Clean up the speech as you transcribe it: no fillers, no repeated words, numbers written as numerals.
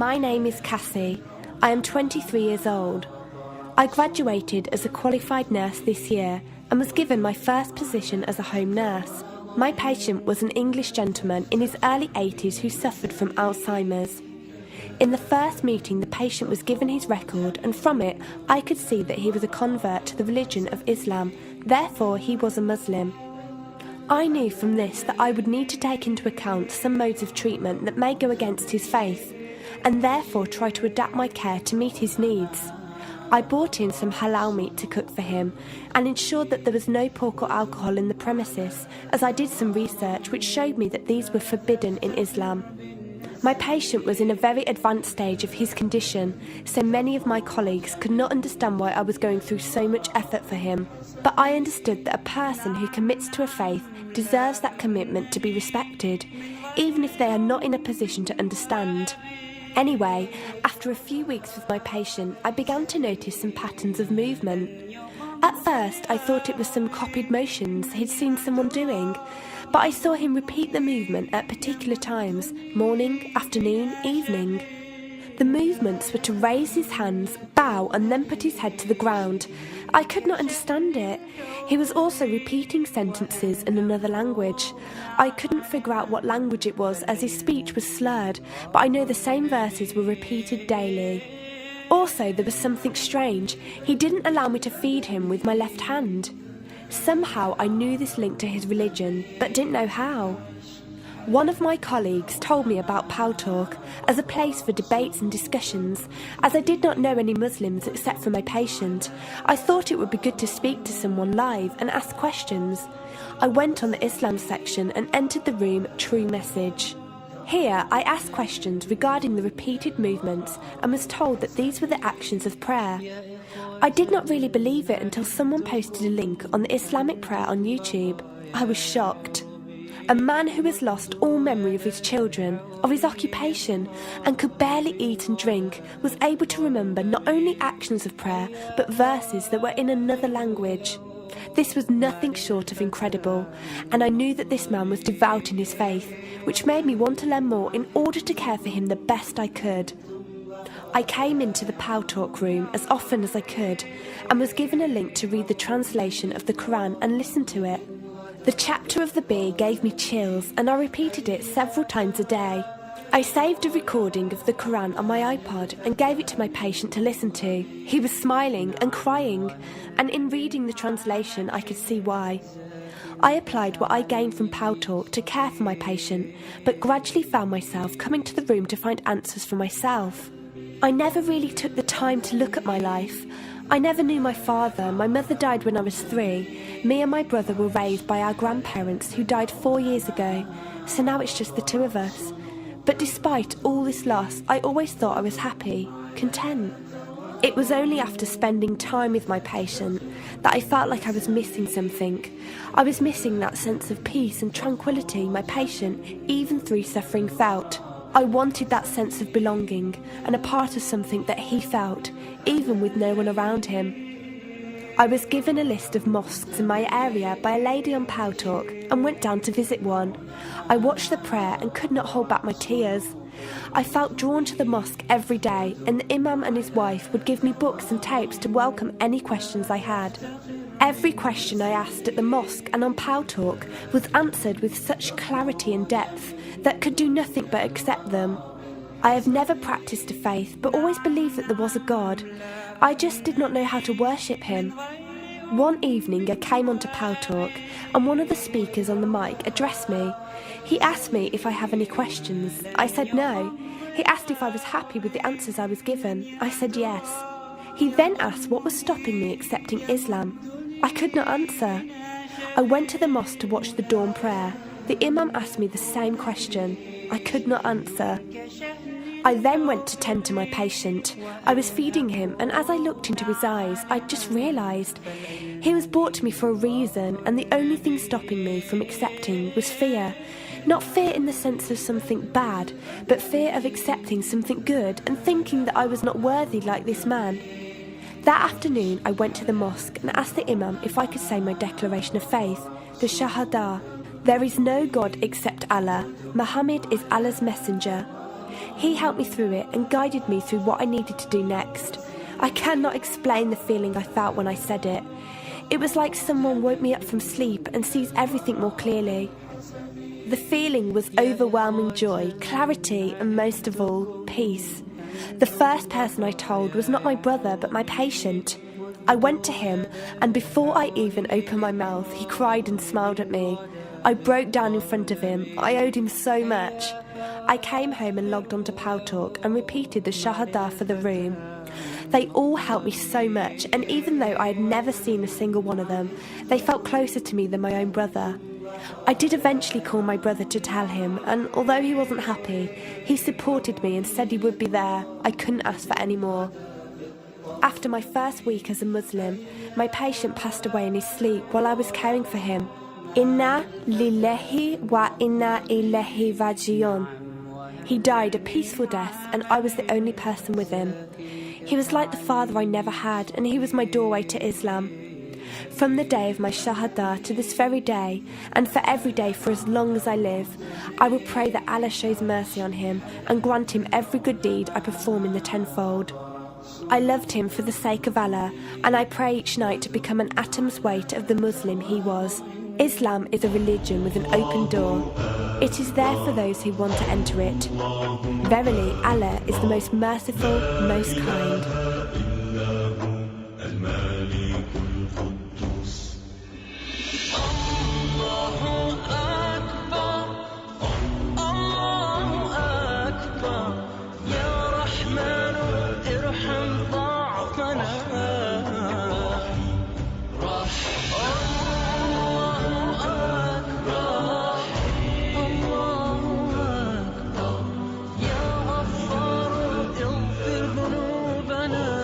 My name is Cassie. I am 23 years old. I graduated as a qualified nurse this year and was given my first position as a home nurse. My patient was an English gentleman in his early 80s who suffered from Alzheimer's. In the first meeting, the patient was given his record, and from it I could see that he was a convert to the religion of Islam, therefore he was a Muslim. I knew from this that I would need to take into account some modes of treatment that may go against his faith, and therefore try to adapt my care to meet his needs. I bought in some halal meat to cook for him and ensured that there was no pork or alcohol in the premises, as I did some research which showed me that these were forbidden in Islam. My patient was in a very advanced stage of his condition, so many of my colleagues could not understand why I was going through so much effort for him. But I understood that a person who commits to a faith deserves that commitment to be respected, even if they are not in a position to understand. Anyway, after a few weeks with my patient, I began to notice some patterns of movement. At first, I thought it was some copied motions he'd seen someone doing, but I saw him repeat the movement at particular times, morning, afternoon, evening. The movements were to raise his hands, bow, and then put his head to the ground. I could not understand it. He was also repeating sentences in another language. I couldn't figure out what language it was as his speech was slurred, but I know the same verses were repeated daily. Also, there was something strange. He didn't allow me to feed him with my left hand. Somehow I knew this linked to his religion, but didn't know how. One of my colleagues told me about Paltalk as a place for debates and discussions. As I did not know any Muslims except for my patient, I thought it would be good to speak to someone live and ask questions. I went on the Islam section and entered the room True Message. Here I asked questions regarding the repeated movements and was told that these were the actions of prayer. I did not really believe it until someone posted a link on the Islamic prayer on YouTube. I was shocked. A man who has lost all memory of his children, of his occupation, and could barely eat and drink, was able to remember not only actions of prayer, but verses that were in another language. This was nothing short of incredible, and I knew that this man was devout in his faith, which made me want to learn more in order to care for him the best I could. I came into the Paltalk room as often as I could, and was given a link to read the translation of the Quran and listen to it. The chapter of the bee gave me chills, and I repeated it several times a day. I saved a recording of the Quran on my iPod and gave it to my patient to listen to. He was smiling and crying, and in reading the translation I could see why. I applied what I gained from Paltalk to care for my patient, but gradually found myself coming to the room to find answers for myself. I never really took the time to look at my life. I never knew my father. My mother died when I was 3. Me and my brother were raised by our grandparents who died 4 years ago, so now it's just the two of us. But despite all this loss, I always thought I was happy, content. It was only after spending time with my patient that I felt like I was missing something. I was missing that sense of peace and tranquility my patient, even through suffering, felt. I wanted that sense of belonging and a part of something that he felt, even with no one around him. I was given a list of mosques in my area by a lady on Paltalk and went down to visit one. I watched the prayer and could not hold back my tears. I felt drawn to the mosque every day, and the imam and his wife would give me books and tapes to welcome any questions I had. Every question I asked at the mosque and on Paltalk was answered with such clarity and depth that could do nothing but accept them. I have never practiced a faith, but always believed that there was a God. I just did not know how to worship him. One evening I came onto Paltalk, and one of the speakers on the mic addressed me. He asked me if I have any questions. I said no. He asked if I was happy with the answers I was given. I said yes. He then asked what was stopping me accepting Islam. I could not answer. I went to the mosque to watch the dawn prayer. The imam asked me the same question. I could not answer. I then went to tend to my patient. I was feeding him, and as I looked into his eyes, I just realised he was brought to me for a reason, and the only thing stopping me from accepting was fear. Not fear in the sense of something bad, but fear of accepting something good and thinking that I was not worthy like this man. That afternoon I went to the mosque and asked the imam if I could say my declaration of faith, the Shahada. There is no God except Allah. Muhammad is Allah's messenger. He helped me through it and guided me through what I needed to do next. I cannot explain the feeling I felt when I said it. It was like someone woke me up from sleep and sees everything more clearly. The feeling was overwhelming joy, clarity, and most of all, peace. The first person I told was not my brother, but my patient. I went to him, and before I even opened my mouth, he cried and smiled at me. I broke down in front of him. I owed him so much. I came home and logged onto Paltalk and repeated the Shahada for the room. They all helped me so much, and even though I had never seen a single one of them, they felt closer to me than my own brother. I did eventually call my brother to tell him, and although he wasn't happy, he supported me and said he would be there. I couldn't ask for any more. After my first week as a Muslim, my patient passed away in his sleep while I was caring for him. Inna lillahi wa inna ilaihi raji'un. He died a peaceful death, and I was the only person with him. He was like the father I never had, and he was my doorway to Islam. From the day of my Shahada to this very day, and for every day for as long as I live, I will pray that Allah shows mercy on him and grant him every good deed I perform in the tenfold. I loved him for the sake of Allah, and I pray each night to become an atom's weight of the Muslim he was. Islam is a religion with an open door. It is there for those who want to enter it. Verily, Allah is the most merciful, most kind. اغفر ذنوبنا